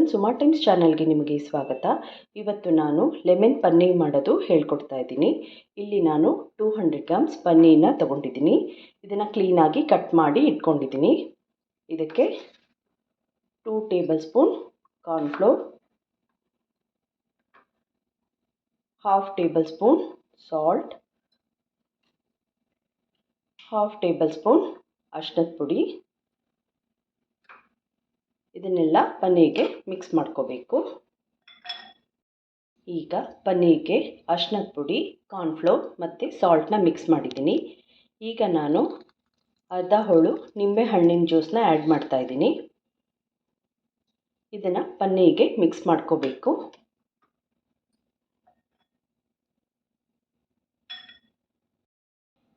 Everyone, Suma times ಚಾನಲ್ಗೆ ನಿಮಗೆ ಸ್ವಾಗತ. ಇವತ್ತು ನಾನು ಲೆಮನ್ ಪನ್ನೀರ್ ಮಾಡೋದು ಹೇಳ್ಕೊಡ್ತಾ ಇದ್ದೀನಿ. ಇಲ್ಲಿ ನಾನು 200 ಗ್ರಾಮ್ಸ್ ಪನ್ನೀರನ್ನ ತಗೊಂಡಿದ್ದೀನಿ. ಇದನ್ನು ಕ್ಲೀನಾಗಿ ಕಟ್ ಮಾಡಿ ಇಟ್ಕೊಂಡಿದ್ದೀನಿ. ಇದಕ್ಕೆ 2 tablespoon cornflour, 1/2 tablespoon salt, 1/2 tablespoon ಅರಿಶಿನದ ಪುಡಿ. ಇದನ್ನೆಲ್ಲ ಪನ್ನೀರ್ಗೆ ಮಿಕ್ಸ್ ಮಾಡ್ಕೋಬೇಕು. ಈಗ ಪನ್ನೀರ್ಗೆ ಅರಿಶಿನದ ಪುಡಿ, ಕಾರ್ನ್ಫ್ಲೋರ್ ಮತ್ತು ಸಾಲ್ಟ್ನ ಮಿಕ್ಸ್ ಮಾಡಿದ್ದೀನಿ. ಈಗ ನಾನು ಅರ್ಧ ಹೋಳು ನಿಂಬೆ ಹಣ್ಣಿನ ಜ್ಯೂಸನ್ನ ಆ್ಯಡ್ ಮಾಡ್ತಾ ಇದ್ದೀನಿ. ಇದನ್ನು ಪನ್ನೀರ್ಗೆ ಮಿಕ್ಸ್ ಮಾಡ್ಕೋಬೇಕು.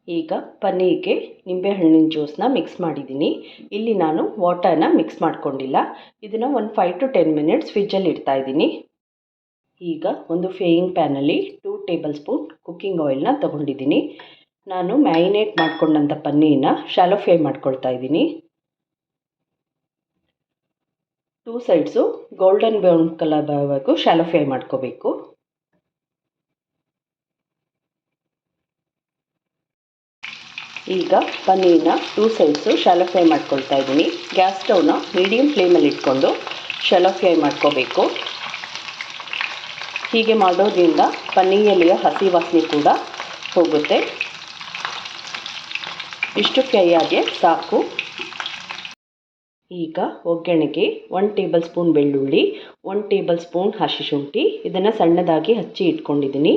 ಈಗ ಪನ್ನೀರ್ಗೆ ನಿಂಬೆಹಣ್ಣಿನ ಜ್ಯೂಸನ್ನ ಮಿಕ್ಸ್ ಮಾಡಿದ್ದೀನಿ. ಇಲ್ಲಿ ನಾನು ವಾಟರ್ನ ಮಿಕ್ಸ್ ಮಾಡ್ಕೊಂಡಿಲ್ಲ. ಇದನ್ನು ಒಂದು 5 to 10 ಮಿನಿಟ್ಸ್ ಫ್ರಿಜ್ಜಲ್ಲಿ ಇಡ್ತಾ ಇದ್ದೀನಿ. ಈಗ ಒಂದು ಫ್ರೈಯಿಂಗ್ ಪ್ಯಾನಲ್ಲಿ 2 ಟೇಬಲ್ ಸ್ಪೂನ್ ಕುಕ್ಕಿಂಗ್ ಆಯಿಲ್ನ ತೊಗೊಂಡಿದ್ದೀನಿ. ನಾನು ಮ್ಯಾರಿನೇಟ್ ಮಾಡ್ಕೊಂಡಂಥ ಪನ್ನೀರನ್ನ ಶಾಲೋ ಫ್ರೈ ಮಾಡ್ಕೊಳ್ತಾ ಇದ್ದೀನಿ. 2 ಸೈಡ್ಸು ಗೋಲ್ಡನ್ ಬ್ರೌನ್ ಕಲರ್ ಬರೋವರೆಗೂ ಶಾಲೋ ಫ್ರೈ ಮಾಡ್ಕೋಬೇಕು. ಈಗ ಪನ್ನೀರನ್ನ 2 ಸೈಡ್ಸು ಶಾಲೋ ಫ್ರೈ ಮಾಡ್ಕೊಳ್ತಾ ಇದ್ದೀನಿ. ಗ್ಯಾಸ್ ಸ್ಟವ್ನ ಮೀಡಿಯಮ್ ಫ್ಲೇಮಲ್ಲಿ ಇಟ್ಕೊಂಡು ಶಾಲೋ ಫ್ರೈ ಮಾಡ್ಕೋಬೇಕು. ಹೀಗೆ ಮಾಡೋದ್ರಿಂದ ಪನ್ನೀರಲ್ಲಿಯ ಹಸಿ ವಾಸನೆ ಕೂಡ ಹೋಗುತ್ತೆ. ಇಷ್ಟು ಫ್ರೈ ಆಗಿ ಸಾಕು. ಈಗ ಒಗ್ಗರಣೆಗೆ 1 ಟೇಬಲ್ ಸ್ಪೂನ್ ಬೆಳ್ಳುಳ್ಳಿ, 1 ಟೇಬಲ್ ಸ್ಪೂನ್ ಹಸಿ ಶುಂಠಿ, ಇದನ್ನು ಸಣ್ಣದಾಗಿ ಹಚ್ಚಿ ಇಟ್ಕೊಂಡಿದ್ದೀನಿ.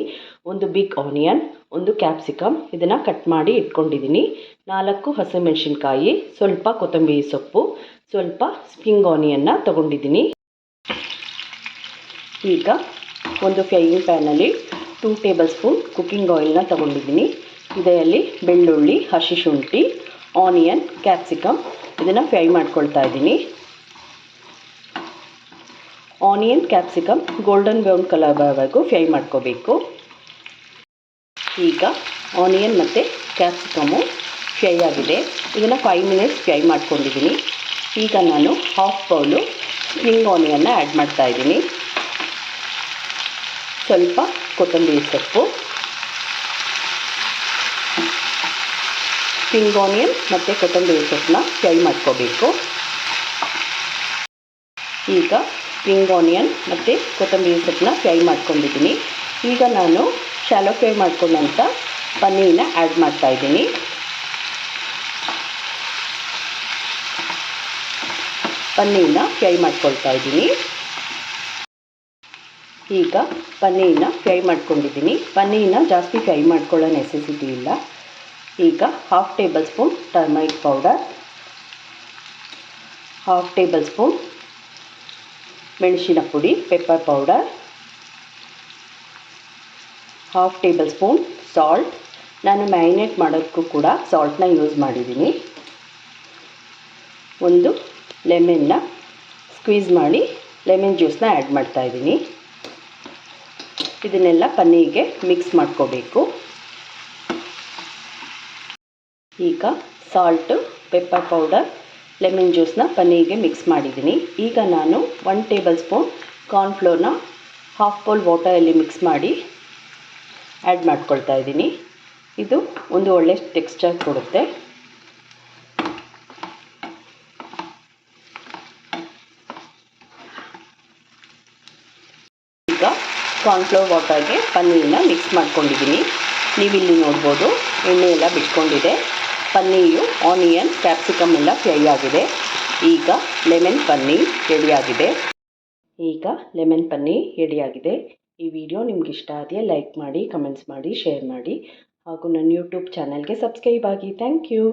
ಒಂದು ಬಿಗ್ ಆನಿಯನ್, ಒಂದು ಕ್ಯಾಪ್ಸಿಕಮ್, ಇದನ್ನು ಕಟ್ ಮಾಡಿ ಇಟ್ಕೊಂಡಿದ್ದೀನಿ. 4 ಹಸಿಮೆಣಸಿನ್ಕಾಯಿ, ಸ್ವಲ್ಪ ಕೊತ್ತಂಬರಿ ಸೊಪ್ಪು, ಸ್ವಲ್ಪ ಸ್ಪ್ರಿಂಗ್ ಆನಿಯನ್ನ ತೊಗೊಂಡಿದ್ದೀನಿ. ಈಗ ಒಂದು ಫ್ರೈಯಿಂಗ್ ಪ್ಯಾನಲ್ಲಿ 2 ಟೇಬಲ್ ಸ್ಪೂನ್ ಕುಕ್ಕಿಂಗ್ ಆಯಿಲ್ನ ತೊಗೊಂಡಿದ್ದೀನಿ. ಇದರಲ್ಲಿ ಬೆಳ್ಳುಳ್ಳಿ, ಹಸಿ ಶುಂಠಿ, ಆನಿಯನ್, ಕ್ಯಾಪ್ಸಿಕಮ್ ಇದನ್ನು ಫ್ರೈ ಮಾಡ್ಕೊಳ್ತಾ ಇದ್ದೀನಿ. Onion, capsicum golden brown colour ಬರೋವರೆಗೂ ಫ್ರೈ ಮಾಡ್ಕೋಬೇಕು. ಈಗ ಆನಿಯನ್ ಮತ್ತು ಕ್ಯಾಪ್ಸಿಕಮ್ಮು ಫ್ರೈ ಆಗಿದೆ. ಇದನ್ನು 5 ಮಿನಿಟ್ಸ್ ಫ್ರೈ ಮಾಡ್ಕೊಂಡಿದ್ದೀನಿ. ಈಗ ನಾನು 1/2 ಬೌಲು ಸ್ಪ್ರಿಂಗ್ ಆನಿಯನ್ನ ಆ್ಯಡ್ ಮಾಡ್ತಾ ಇದ್ದೀನಿ. ಸ್ವಲ್ಪ ಕೊತ್ತಂಬರಿ ಸೊಪ್ಪು, ಸ್ಪ್ರಿಂಗ್ ಆನಿಯನ್ ಮತ್ತು ಕೊತ್ತಂಬರಿ ಸೊಪ್ಪನ್ನ ಫ್ರೈ ಮಾಡ್ಕೋಬೇಕು. ಈಗ ಸ್ಪ್ರಿಂಗ್ ಆನಿಯನ್ ಮತ್ತು ಕೊತ್ತಂಬರಿ ಸೊಪ್ಪನ್ನ ಫ್ರೈ ಮಾಡ್ಕೊಂಡಿದ್ದೀನಿ. ಈಗ ನಾನು ಶಾಲೋ ಫ್ರೈ ಮಾಡ್ಕೊಂಡಂಥ ಪನ್ನೀರನ್ನ ಆ್ಯಡ್ ಮಾಡ್ತಾ ಇದ್ದೀನಿ. ಪನ್ನೀರನ್ನ ಫ್ರೈ ಮಾಡ್ಕೊಳ್ತಾ ಇದ್ದೀನಿ. ಈಗ ಪನ್ನೀರನ್ನ ಫ್ರೈ ಮಾಡ್ಕೊಂಡಿದ್ದೀನಿ. ಪನ್ನೀರನ್ನ ಜಾಸ್ತಿ ಫ್ರೈ ಮಾಡ್ಕೊಳ್ಳೋ ನೆಸೆಸಿಟಿ ಇಲ್ಲ. ಈಗ 1/2 tablespoon turmeric powder, 1/2 tablespoon ಮೆಣಸಿನ ಪುಡಿ pepper powder, 1/2 tablespoon salt. ನಾನು ಮ್ಯಾರಿನೇಟ್ ಮಾಡೋದಕ್ಕೂ ಕೂಡ ಸಾಲ್ಟ್ನ ಯೂಸ್ ಮಾಡಿದ್ದೀನಿ. ಒಂದು ಲೆಮನ್ನ ಸ್ಕ್ವೀಸ್ ಮಾಡಿ ಲೆಮನ್ ಜ್ಯೂಸನ್ನ ಆ್ಯಡ್ ಮಾಡ್ತಾ ಇದ್ದೀನಿ. ಇದನ್ನೆಲ್ಲ ಪನ್ನೀರ್ಗೆ ಮಿಕ್ಸ್ ಮಾಡ್ಕೋಬೇಕು. ಈಗ ಸಾಲ್ಟು, ಪೆಪ್ಪರ್ ಪೌಡರ್, ಲೆಮನ್ ಜ್ಯೂಸನ್ನ ಪನ್ನೀರ್ಗೆ ಮಿಕ್ಸ್ ಮಾಡಿದ್ದೀನಿ. ಈಗ ನಾನು 1 ಟೇಬಲ್ ಸ್ಪೂನ್ ಕಾರ್ನ್ಫ್ಲೋರ್ನ 1/2 ಬೌಲ್ ವಾಟರಲ್ಲಿ ಮಿಕ್ಸ್ ಮಾಡಿ ಆ್ಯಡ್ ಮಾಡ್ಕೊಳ್ತಾ ಇದ್ದೀನಿ. ಇದು ಒಂದು ಒಳ್ಳೆ ಟೆಕ್ಸ್ಚರ್ ಕೊಡುತ್ತೆ. ಈಗ ಕಾರ್ನ್ಫ್ಲೋರ್ ವಾಟರ್ಗೆ ಪನ್ನೀರನ್ನ ಮಿಕ್ಸ್ ಮಾಡ್ಕೊಂಡಿದ್ದೀನಿ. ನೀವಿಲ್ಲಿ ನೋಡ್ಬೋದು ಎಣ್ಣೆ ಎಲ್ಲ ಬಿಟ್ಕೊಂಡಿದೆ. ಪನ್ನೀರು, ಆನಿಯನ್, ಕ್ಯಾಪ್ಸಿಕಮ್ ಎಲ್ಲ ಫ್ರೈ ಆಗಿದೆ. ಈಗ ಲೆಮನ್ ಪನ್ನೀರ್ ರೆಡಿಯಾಗಿದೆ. ಈ ವಿಡಿಯೋ ನಿಮ್ಗೆ ಇಷ್ಟ ಆದರೆ ಲೈಕ್ ಮಾಡಿ, ಕಮೆಂಟ್ಸ್ ಮಾಡಿ, ಶೇರ್ ಮಾಡಿ ಹಾಗೂ ನನ್ನ ಯೂಟ್ಯೂಬ್ ಚಾನಲ್ಗೆ ಸಬ್ಸ್ಕ್ರೈಬ್ ಆಗಿ. Thank you.